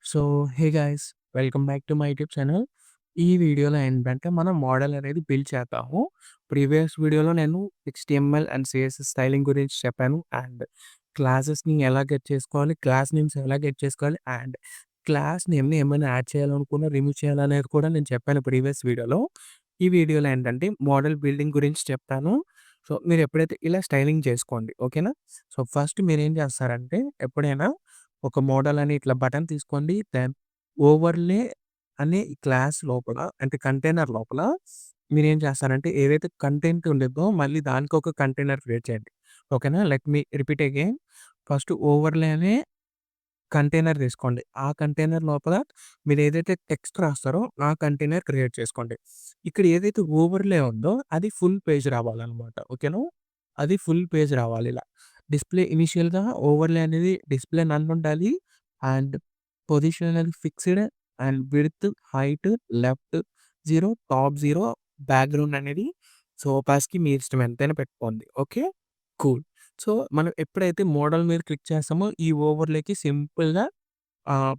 So, hey guys! Welcome back to my YouTube channel. ఈ వీడియోలో ఏంటంటే, మనం మోడల్ అనేది బిల్డ్ చేద్దాము. ప్రీవియస్ వీడియోలో నేను హెచ్‌టీఎంఎల్ అండ్ సీఎస్ఎస్ స్టైలింగ్ గురించి చెప్పాను. అండ్ క్లాసెస్‌ని ఎలా గెట్ చేసుకోవాలి, క్లాస్ నేమ్స్ ఎలా గెట్ చేసుకోవాలి, అండ్ క్లాస్ నేమ్‌ని ఏమైనా యాడ్ చేయాలనుకున్నా, రిమూవ్ చేయాలనేది కూడా నేను చెప్పాను ప్రీవియస్ వీడియోలో. ఈ వీడియోలో ఏంటంటే, మోడల్ బిల్డింగ్ గురించి చెప్తాను. సో, మీరు ఎప్పుడైతే ఇలా స్టైలింగ్ చేసుకోండి. ఓకేనా? సో, ఫస్ట్ మీరేం చేస్తారంటే, ఎప్పుడైనా ఒక మోడల్ అని ఇట్లా బటన్ తీసుకోండి. దెన్ ఓవర్‌లే అనే ఈ క్లాస్ లోపల అంటే కంటైనర్ లోపల మీరేం చేస్తారంటే ఏదైతే కంటెంట్ ఉండిద్దో మళ్ళీ దానికి ఒక కంటైనర్ క్రియేట్ చేయండి. ఓకేనా? Let me repeat again. First overlay అనే కంటైనర్ తీసుకోండి. ఆ కంటైనర్ లోపల మీరేదైతే టెక్స్ట్ రాస్తారో ఆ కంటైనర్ క్రియేట్ చేసుకోండి. ఇక్కడ ఏదైతే ఓవర్‌లే ఉందో అది ఫుల్ పేజ్ రావాలనమాట. ఓకేనా? అది ఫుల్ పేజ్ రావాలి ఇలా. డిస్‌ప్లే ఇనిషియల్‌గా ఓవర్‌లే అనేది డిస్‌ప్లే నన్ ఉండాలి. అండ్ పొజిషన్ అనేది fixed and width, height, left 0, top 0, background అనేది సో, ఒపాసిటీ మీ ఇష్టం ఎంతైనా పెట్టుకోండి. ఓకే. కూల్. సో, మనం ఎప్పుడైతే మోడల్ మీద క్లిక్ చేస్తామో ఈ ఓవర్‌లేకి సింపుల్‌గా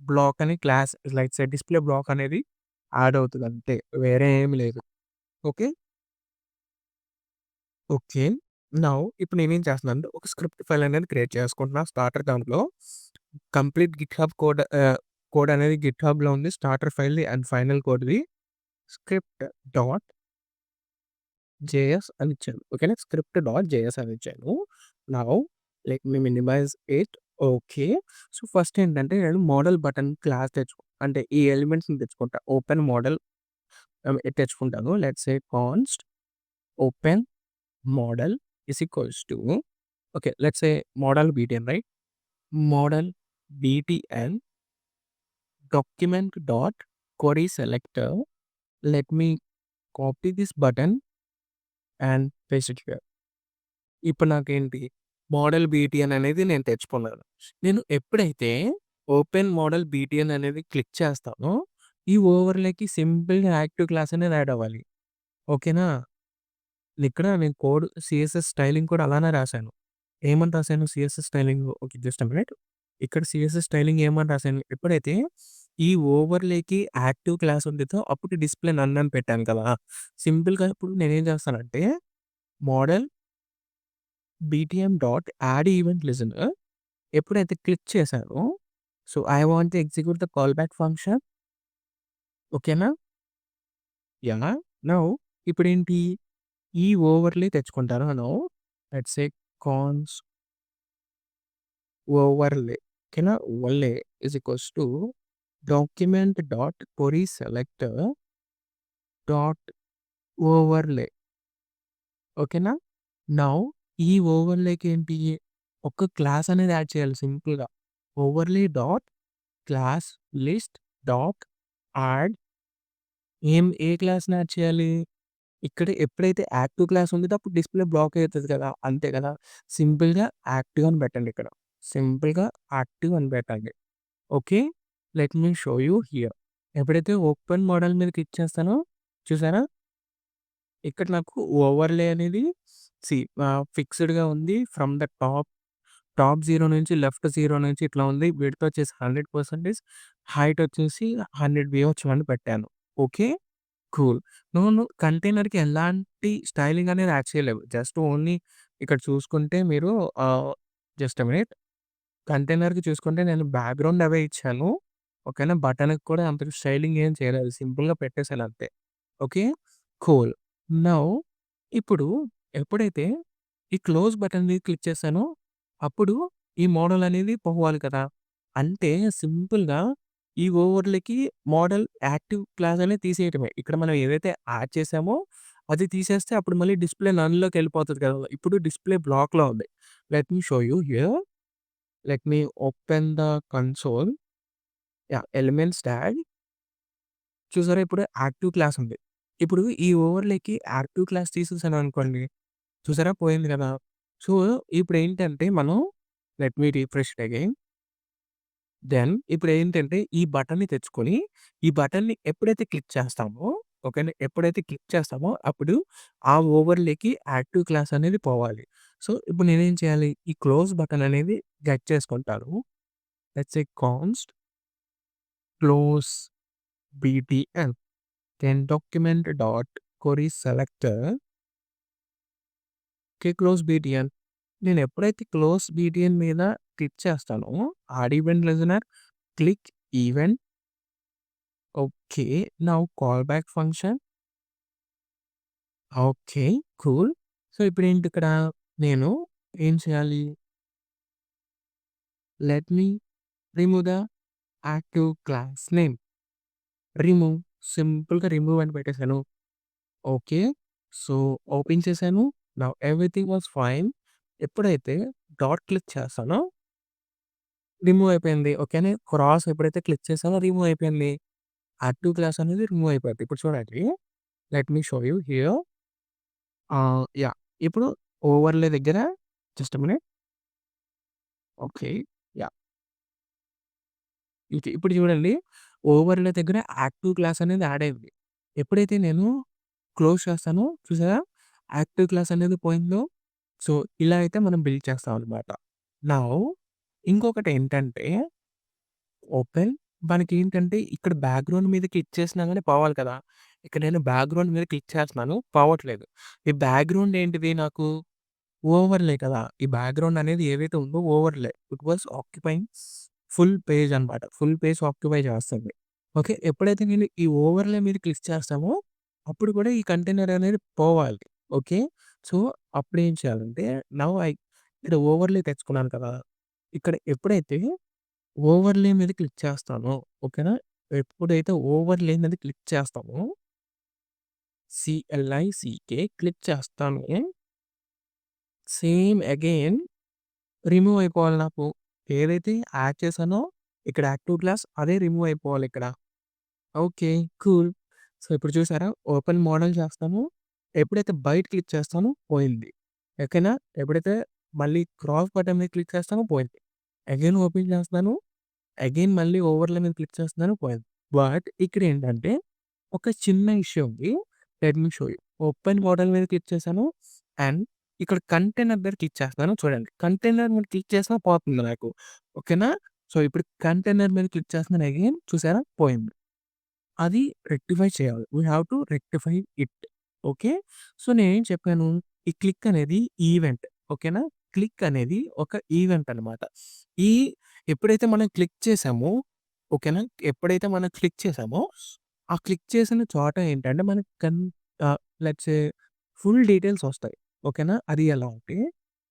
బ్లాక్ అని class like say display block అనేది యాడ్ అవుతది అంతే. వేరే ఏమి లేదు. ఓకే. ఓకే. నౌ ఇప్పుడు నేనేం చేస్తున్నానంటే ఒక స్క్రిప్ట్ ఫైల్ అనేది క్రియేట్ చేసుకుంటున్నా స్టార్టర్ దాంట్లో. కంప్లీట్ గిట్‌హబ్ కోడ్ అనేది గిట్‌హబ్‌లో ఉంది. స్టార్టర్ ఫైల్‌ది అండ్ ఫైనల్ కోడ్‌ది. స్క్రిప్ట్ డాట్ జేఎస్ అని ఇచ్చాను. ఓకేనా? స్క్రిప్ట్ డాట్ జేఎస్ అని ఇచ్చాను. Now let me minimize it. Okay. So, first ఏంటంటే నేను మోడల్ బటన్ క్లాస్ అంటే ఈ ఎలిమెంట్స్‌ని తెచ్చుకుంటా. ఓపెన్ మోడల్ తెచ్చుకుంటాను. Let's say const open modal is equals to okay. Let's say modal BTN right? Modal BTN document dot query selector. Let me copy this button and paste it here. ఇప్పుడు నాకేంటి modal BTN అనేది నేను తెచ్చుకున్నాను. నేను ఎప్పుడైతే open modal BTN అనేది click చేస్తానో, ఈ ఓవర్‌లేకి సింపుల్‌గా యాక్టివ్ క్లాస్ అనేది యాడ్ అవ్వాలి. ఓకేనా? ఇక్కడ నేను కోడ్ సీఎస్ఎస్ స్టైలింగ్ కూడా అలానే రాశాను. ఏమని రాశాను CSS styling okay. Just a minute. ఇక్కడ సీఎస్ఎస్ స్టైలింగ్ ఏమని రాశాను, ఎప్పుడైతే ఈ ఓవర్‌లేకి యాక్టివ్ క్లాస్ ఉండిద్దో అప్పుడు డిస్‌ప్లే నన్ అని పెట్టాను కదా! సింపుల్‌గా ఇప్పుడు నేనేం చేస్తానంటే modal BTM dot add event listener ఎప్పుడైతే క్లిక్ చేశానో, so, I want to execute the call back function. ఓకేనా? యాహ్! నౌ ఇప్పుడేంటి ఈ ఓవర్‌లే తెచ్చుకుంటాను. Now let's say const overlay ఓకేనా? Overlay is equals to document dot query selector dot overlay. ఓకేనా? Now ఈ ఓవర్‌లేకి ఏంటి ఒక క్లాస్ అనేది యాడ్ చేయాలి సింపుల్‌గా. Overlay dot class list dot add ఏ క్లాస్‌ని యాడ్ చేయాలి? ఇక్కడ ఎప్పుడైతే యాక్టివ్ క్లాస్ ఉండిద్దో అప్పుడు డిస్‌ప్లే బ్లాక్ అయితది కదా! అంతే కదా! సింపుల్‌గా యాక్టివ్ అని పెట్టండి ఇక్కడ. సింపుల్‌గా యాక్టివ్ అని పెట్టండి. Okay. Let me show you here. ఎప్పుడైతే ఓపెన్ మోడల్ మీద క్లిక్ చేస్తానో చూసారా? ఇక్కడ నాకు ఓవర్‌లే అనేది సీ ఫిక్స్‌డ్‌గా ఉంది. ఫ్రమ్ ద టాప్ 0 నుంచి లెఫ్ట్ 0 నుంచి ఇట్లా ఉంది. విడ్త్ వచ్చేసి 100%, హైట్ వచ్చేసి 100 VH అని పెట్టాను. ఓకే. కూల్. నువ్వు కంటైనర్‌కి ఎలాంటి స్టైలింగ్ అనేది యాడ్ చేయలేవు. జస్ట్ ఓన్లీ ఇక్కడ చూసుకుంటే మీరు జస్ట్ ఎ మినిట్. కంటైనర్‌కి చూసుకుంటే నేను బ్యాక్‌గ్రౌండ్ అవే ఇచ్చాను. ఓకేనా? బటన్‌కి కూడా అంత స్టైలింగ్ ఏం చేయలేదు. సింపుల్‌గా పెట్టేసాను అంతే. ఓకే. కూల్. నౌ ఇప్పుడు ఎప్పుడైతే ఈ క్లోజ్ బటన్ మీద క్లిక్ చేశానో, అప్పుడు ఈ మోడల్ అనేది పోవాలి కదా! అంటే సింపుల్‌గా ఈ ఓవర్‌లకి మోడల్ యాక్టివ్ క్లాస్ అనేది తీసేయటమే. ఇక్కడ మనం ఏదైతే యాడ్ చేసామో అది తీసేస్తే అప్పుడు మళ్ళీ డిస్‌ప్లే నన్‌లోకెళ్ళిపోతది కదా! ఇప్పుడు డిస్‌ప్లే బ్లాక్‌లో ఉంది. Let me show you here. Let me open the console. Yeah! Elements tag చూసారా ఇప్పుడు యాక్టివ్ క్లాస్ ఉంది. ఇప్పుడు ఈ ఓవర్‌లేకి యాక్టివ్ క్లాస్ తీసేసాననుకోండి. చూసారా పోయింది కదా! సో, ఇప్పుడేంటంటే మనం let me refresh it again. Then ఇప్పుడేంటంటే ఈ బటన్‌ని తెచ్చుకొని, ఈ బటన్‌ని ఎప్పుడైతే క్లిక్ చేస్తామో ఓకేనా? ఎప్పుడైతే క్లిక్ చేస్తామో అప్పుడు ఆ ఓవర్‌లేకి యాక్టివ్ క్లాస్ అనేది పోవాలి. సో, ఇప్పుడు నేనేం చేయాలి? ఈ క్లోజ్ బటన్ అనేది గెట్ చేసుకుంటాను. Let's say const close BTN. Then document dot query selector. Okay. Close BTN. నేను ఎప్పుడైతే క్లోజ్ బీటీఎన్ మీద క్లిక్ చేస్తానో add event listener, click event. Okay. Now call back function. Okay. Cool. So, ఇప్పుడేంటి ఇక్కడ నేను ఏం చేయాలి? Let me remove the active class name. Remove. సింపుల్‌గా రిమూవ్ అని పెట్టేసాను. ఓకే. సో, ఓపెన్ చేశాను. Now everything was fine. ఎప్పుడైతే డాట్ క్లిక్ చేస్తానో రిమూవ్ అయిపోయింది. ఓకేనా. క్రాస్ ఎప్పుడైతే క్లిక్ చేశానో రిమూవ్ అయిపోయింది. యాక్టివ్ క్లాస్ అనేది రిమూవ్ అయిపోద్ది. ఇప్పుడు చూడండి. Let me show you here. Yeah! ఇప్పుడు ఓవర్‌లే దగ్గర just a minute. Okay. Yeah! Okay. ఇప్పుడు చూడండి. ఓవర్‌లే దగ్గర యాక్టివ్ క్లాస్ అనేది యాడ్ అయింది. ఎప్పుడైతే నేను క్లోజ్ చేస్తానో చూసారా? యాక్టివ్ క్లాస్ అనేది పోయిందో. సో, ఇలా అయితే మనం బిల్డ్ చేస్తాం అనమాట. నౌ ఇంకొకటేంటంటే ఓపెన్. మనకేంటంటే ఇక్కడ బ్యాక్‌గ్రౌండ్ మీద క్లిక్ చేసినా గాని పోవాలి కదా! ఇక్కడ నేను బ్యాక్‌గ్రౌండ్ మీద క్లిక్ చేస్తున్నాను. పోవట్లేదు. ఈ బ్యాక్‌గ్రౌండ్ ఏంటిది నాకు ఓవర్‌లే కదా! ఈ బ్యాక్‌గ్రౌండ్ అనేది ఏదైతే ఉందో overlay. It was occupying full page అనమాట. ఫుల్ పేజ్ ఆక్యుపై చేస్తుంది. ఓకే. ఎప్పుడైతే నేను ఈ ఓవర్‌లే మీద క్లిక్ చేస్తామో అప్పుడు కూడా ఈ కంటైనర్ అనేది పోవాలి. ఓకే. సో, అప్పుడేం చేయాలంటే నౌ ఇక్కడ ఓవర్‌లే తెచ్చుకున్నాను కదా! ఇక్కడ ఎప్పుడైతే ఓవర్‌లే మీద క్లిక్ చేస్తానో ఓకేనా. ఎప్పుడైతే ఓవర్‌లే మీద క్లిక్ చేస్తామో CLICK క్లిక్ చేస్తాను. సేమ్ అగైన్ రిమూవ్ అయిపోవాలి నాకు. ఏదైతే యాడ్ చేశానో ఇక్కడ యాక్టివ్ క్లాస్ అదే రిమూవ్ అయిపోవాలిక్కడ. ఓకే. కూల్. సో, ఇప్పుడు చూసారా? ఓపెన్ మోడల్ చేస్తాను. ఎప్పుడైతే బయట క్లిక్ చేస్తానో పోయింది. ఓకేనా? ఎప్పుడైతే మళ్ళీ క్రాస్ బటన్ మీద క్లిక్ చేస్తానో పోయింది. అగైన్ ఓపెన్ చేస్తాను. అగైన్ మళ్ళీ ఓవర్‌లే మీద క్లిక్ చేస్తున్నాను పోయింది. బట్ ఇక్కడేంటంటే ఒక చిన్న ఇష్యూ ఉంది. Let me show you. Open model మీద క్లిక్ చేశాను. అండ్ ఇక్కడ కంటైనర్ దగ్గర క్లిక్ చేస్తున్నాను చూడండి. కంటైనర్ మీద క్లిక్ చేసినా పోతుంది నాకు. ఓకేనా? సో, ఇప్పుడు కంటైనర్ మీద క్లిక్ చేస్తున్నాను అగైన్ చూసారా? పోయింది. అది రెక్టిఫై చేయాలి. We have to rectify it. Okay. So, నేనేం చెప్పాను? ఈ క్లిక్ అనేది ఈవెంట్. ఓకేనా? క్లిక్ అనేది ఒక ఈవెంట్ అనమాట. ఈ ఎప్పుడైతే మనం క్లిక్ చేసామో ఓకేనా? ఎప్పుడైతే మనం క్లిక్ చేసామో, ఆ క్లిక్ చేసిన చోట ఏంటంటే మనకి లెట్స్ సే ఫుల్ డీటెయిల్స్ వస్తాయి. ఓకేనా? అది ఎలా అంటే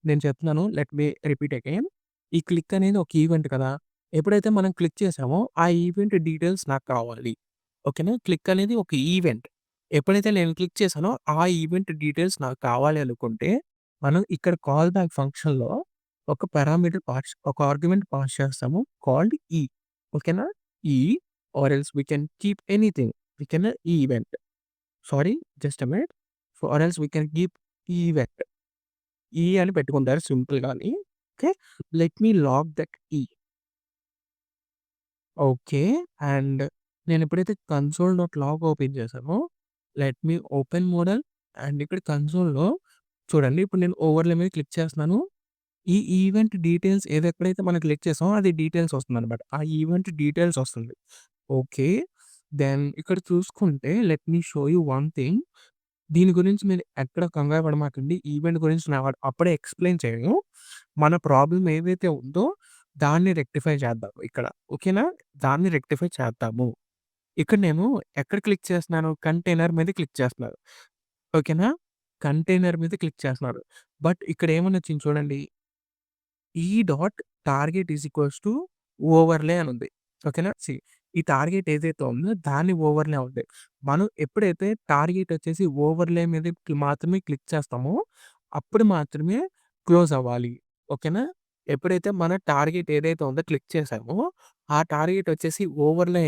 నేను చెప్తున్నాను. Let me repeat again. ఈ క్లిక్ అనేది ఒక ఈవెంట్ కదా! ఎప్పుడైతే మనం క్లిక్ చేసామో ఆ ఈవెంట్ డీటెయిల్స్ నాకు కావాలి. ఓకేనా. క్లిక్ అనేది ఒక ఈవెంట్. ఎప్పుడైతే నేను క్లిక్ చేశానో, ఆ ఈవెంట్ డీటెయిల్స్ నాకు కావాలి అనుకుంటే, మనం ఇక్కడ కాల్ బ్యాక్ ఫంక్షన్‌లో ఒక పారామీటర్ ఒక ఆర్గ్యుమెంట్ పాస్ చేస్తాము. Called e. ఓకేనా. E or else we can keep anything. We can event. Sorry just a minute. Or else we can keep event. E అని పెట్టుకుంటారు సింపుల్‌గాని. Okay. Let me log that e. Okay. And నేనెప్పుడైతే console dot log ఓపెన్ చేశానో, let me open modal and ఇక్కడ కన్సోల్‌లో చూడండి. ఇప్పుడు నేను ఓవర్‌లే మీద క్లిక్ చేస్తున్నాను. ఈ ఈవెంట్ డీటెయిల్స్ ఎప్పుడైతే మనం క్లిక్ చేసామో అది డీటెయిల్స్ వస్తుందనమాట. ఆ ఈవెంట్ డీటెయిల్స్ వస్తుంది. ఓకే. దెన్ ఇక్కడ చూసుకుంటే let me show you one thing. దీని గురించి మీరు ఎక్కడ కంగారు పడమాకండి. ఈవెంట్ గురించి అప్పుడే ఎక్స్‌ప్లెయిన్ చేయను. మన ప్రాబ్లమ్ ఏదైతే ఉందో దాన్ని రెక్టిఫై చేద్దాం ఇక్కడ. ఓకేనా? దాన్ని రెక్టిఫై చేద్దాము. ఇక్కడ నేను ఎక్కడ క్లిక్ చేస్తున్నాను? కంటైనర్ మీద క్లిక్ చేస్తున్నాను. ఓకేనా? కంటైనర్ మీద క్లిక్ చేస్తున్నాను. బట్ ఇక్కడ ఏమనొచ్చింది చూడండి. E dot target is equals to overlay అనుంది. ఓకేనా? ఈ టార్గెట్ ఏదైతే ఉందో దాన్ని ఓవర్‌లే ఉంది. మనం ఎప్పుడైతే టార్గెట్ వచ్చేసి ఓవర్‌లే మీద మాత్రమే క్లిక్ చేస్తామో, అప్పుడు మాత్రమే క్లోజ్ అవ్వాలి. ఓకేనా? ఎప్పుడైతే మన టార్గెట్ ఏదైతే ఉందో క్లిక్ చేసామో, ఆ టార్గెట్ వచ్చేసి ఓవర్‌లే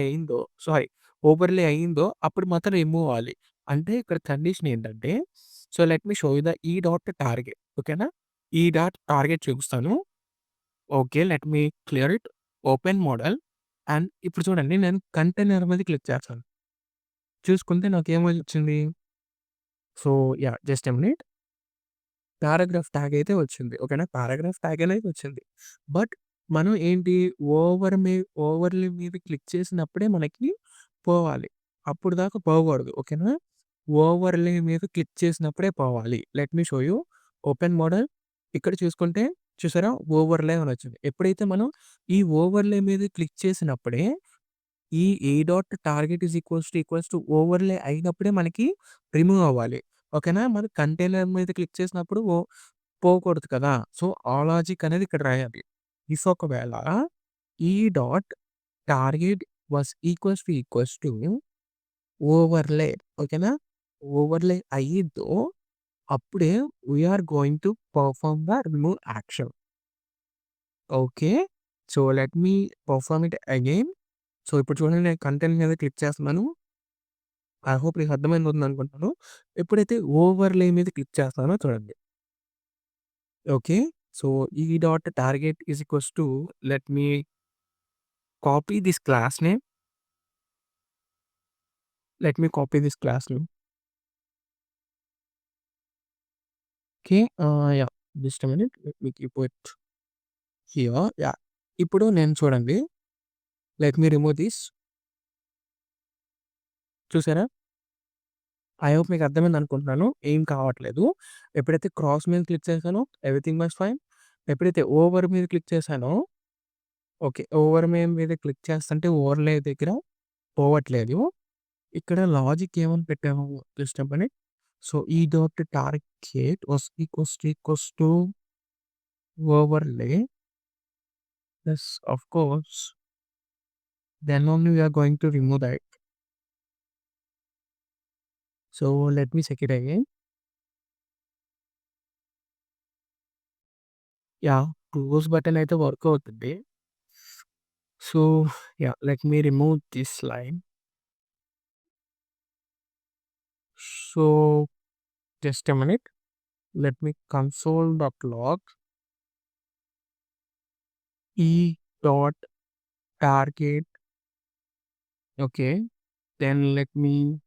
అయిందో అప్పుడు మాత్రం రిమూవ్ అవ్వాలి. అంటే ఇక్కడ కండిషన్ ఏంటంటే, so, let me show you the e dot target. ఓకేనా? ఈ డాట్ టార్గెట్ చూపిస్తాను. Okay. Let me clear it. Open modal and ఇప్పుడు చూడండి నేను కంటైనర్ మీద క్లిక్ చేస్తాను. చూసుకుంటే నాకేమొచ్చింది? So, yeah! Just a minute. Paragraph tag అయితే వచ్చింది. ఓకేనా? పారాగ్రాఫ్ ట్యాగ్ అనేది వచ్చింది. బట్ మనం ఏంటి ఓవర్‌లే మీద క్లిక్ చేసినప్పుడే మనకి పోవాలి. అప్పుడు దాకా పోకూడదు. ఓకేనా? ఓవర్‌లే మీద క్లిక్ చేసినప్పుడే పోవాలి. Let me show you. Open model ఇక్కడ చూసుకుంటే చూసారా? ఓవర్‌లే అని వచ్చింది. ఎప్పుడైతే మనం ఈ ఓవర్‌లే మీద క్లిక్ చేసినప్పుడే ఈ A dot target equals to ఓవర్‌లే అయినప్పుడే మనకి రిమూవ్ అవ్వాలి. ఓకేనా? మరి కంటైనర్ మీద క్లిక్ చేసినప్పుడు పోకూడదు కదా! సో, ఆ లాజిక్ అనేది ఇక్కడ రాయాలి. ఇఫ్ ఒకవేళ ఈ dot target equals to overlay ఓకేనా? ఓవర్‌లే అయ్యిద్దో అప్పుడే we are going to perform the remove action. Okay. So, let me perform it again. So, ఇప్పుడు చూడండి నేను కంటెంట్ మీద క్లిక్ చేస్తున్నాను. ఐ హోప్ మీకు అర్థమైందనుకుంటున్నాను. ఎప్పుడైతే ఓవర్‌లే మీద క్లిక్ చేస్తానో చూడండి. Okay. So, e dot target equals to let me copy this class name. Let me copy this class name. Okay. Yeah! Just a minute. Let me keep it here. Yeah! ఇప్పుడు నేను చూడండి. Let me remove this. చూసారా? I hope మీకు అర్థమైందనుకుంటున్నాను. ఏం కావట్లేదు. ఎప్పుడైతే cross మీద click చేశానో ఎవ్రీథింగ్ వాస్ ఫైన్. ఎప్పుడైతే ఓవర్ మీద క్లిక్ చేశానో ఓకే. ఓవర్ మీద క్లిక్ చేస్తంటే ఓవర్‌లే దగ్గర పోవట్లేదు. ఇక్కడ లాజిక్ ఏమని పెట్టాము just a minute. So, e dot target equals to overlay plus of course then only we are going to remove that. So, let me check it again. Yeah! Close button అయితే work అవుతుంది. So, yeah, let me remove this line. So, just a minute. Let me console.log e dot target. Okay. Then let me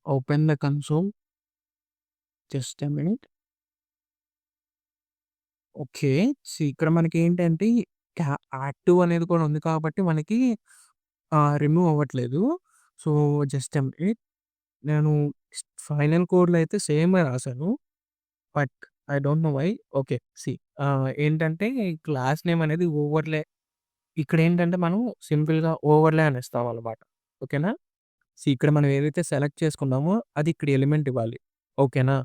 open the console. Just a minute. Okay. ఇక్కడ మనకేంటంటే active అనేది కూడా ఉంది కాబట్టి మనకి remove అవ్వట్లేదు. So, just a minute. నేను final కోడ్‌లో అయితే సేమే రాసాను. But I don't know why. Okay. ఏంటంటే క్లాస్ నేమ్ అనేది ఓవర్‌లే ఇక్కడేంటంటే మనం సింపుల్‌గా ఓవర్‌లే అని ఇస్తామనమాట. ఓకేనా? ఇక్కడ మనం ఏదైతే సెలెక్ట్ చేసుకున్నామో అది ఇక్కడ ఎలిమెంట్ ఇవ్వాలి. ఓకేనా?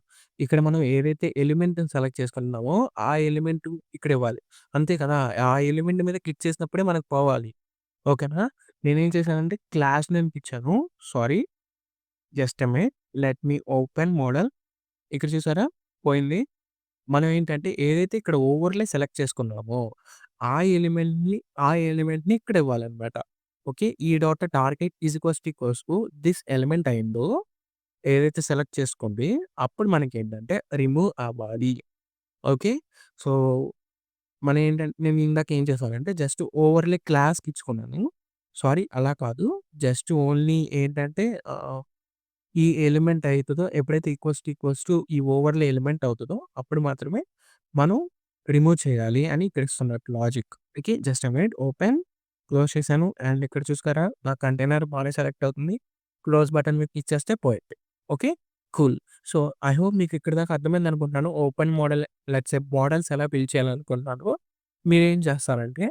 ఇక్కడ మనం ఏదైతే ఎలిమెంట్‌ని సెలెక్ట్ చేసుకున్నామో ఆ ఎలిమెంట్ ఇక్కడ ఇవ్వాలి. అంతే కదా! ఆ ఎలిమెంట్ మీద క్లిక్ చేసినప్పుడే మనకు పోవాలి. ఓకేనా? నేనేం చేశానంటే క్లాస్ నేమ్‌కి ఇచ్చాను. Sorry. Just a minute. Let me open model. ఇక్కడ చూసారా? పోయింది. మనం ఏంటంటే ఏదైతే ఇక్కడ ఓవర్‌లే సెలెక్ట్ చేసుకున్నామో, ఆ ఎలిమెంట్‌ని ఆ ఎలిమెంట్‌ని ఇక్కడ ఇవ్వాలనమాట. ఓకే. ఈ dot target equals to this element అయిందో ఏదైతే సెలెక్ట్ చేసుకుంది అప్పుడు మనకేంటంటే రిమూవ్ అవ్వాలి. ఓకే. సో, మనం ఏంటంటే నేను ఇందాక ఏం చేశానంటే జస్ట్ ఓవర్‌లే క్లాస్‌కి ఇచ్చుకున్నాను. సారీ అలా కాదు. జస్ట్ ఓన్లీ ఏంటంటే ఈ ఎలిమెంట్ అయితదో ఎప్పుడైతే ఈక్వల్స్ టు ఈ ఓవర్‌లే ఎలిమెంట్ అవుతదో అప్పుడు మాత్రమే మనం రిమూవ్ చేయాలి అని ఇక్కడ ఇస్తున్నట్టు logic. Okay. Just a minute open. Close చేశాను. అండ్ ఇక్కడ చూసారా నా కంటైనర్ బానే సెలెక్ట్ అవుతుంది. క్లోజ్ బటన్ మీద క్లిక్ చేస్తే పోయింది. Okay. Cool. So, I hope మీకు ఇక్కడి దాకా అర్థమైందనుకుంటున్నాను. Open modal let's say modals ఎలా బిల్డ్ చేయాలనుకుంటున్నారో మీరేం చేస్తారంటే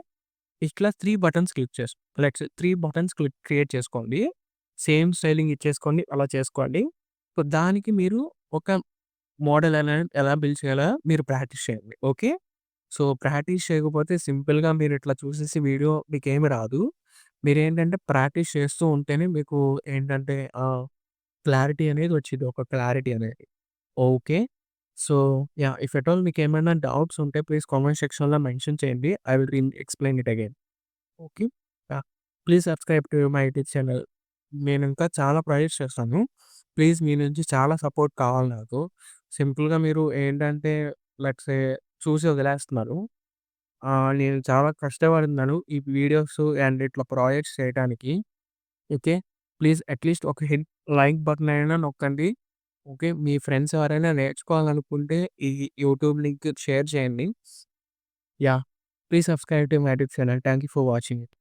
ఇట్లా 3 buttons click let's 3 buttons create చేసుకోండి. సేమ్ స్టైలింగ్ ఇచ్చేసుకోండి. అలా చేసుకోండి. సో, దానికి మీరు ఒక మోడల్ అనేది ఎలా బిల్డ్ చేయాలో మీరు ప్రాక్టీస్ చేయండి. ఓకే. సో, ప్రాక్టీస్ చేయకపోతే సింపుల్‌గా మీరు ఇట్లా చూసేసి వీడియో మీకేమి రాదు. మీరేంటంటే ప్రాక్టీస్ చేస్తూ ఉంటేనే మీకు ఏంటంటే క్లారిటీ అనేది వచ్చిద్ది. ఒక క్లారిటీ అనేది. Okay. So, yeah! If at all మీకేమైనా డౌట్స్ ఉంటే ప్లీజ్ కామెంట్ సెక్షన్‌లో మెన్షన్ చేయండి. I will explain it again. Okay. Yeah! Please subscribe to my YouTube channel. నేనింకా చాలా ప్రాజెక్ట్స్ చేస్తాను. ప్లీజ్ మీ నుంచి చాలా సపోర్ట్ కావాలి నాకు. సింపుల్‌గా మీరు ఏంటంటే లెట్స్ సే చూసి వదిలేస్తున్నారు. నేను చాలా కష్టపడుతున్నాను ఈ వీడియోస్ అండ్ ఇట్లా ప్రాజెక్ట్స్ చేయటానికి. ఓకే. ప్లీజ్ అట్‌లీస్ట్ ఒక లైక్ బటన్ అయినా నొక్కండి. ఓకే. మీ ఫ్రెండ్స్ ఎవరైనా నేర్చుకోవాలనుకుంటే ఈ యూట్యూబ్ లింక్ షేర్ చేయండి. Yeah! Please subscribe to my YouTube channel. Thank you for watching it.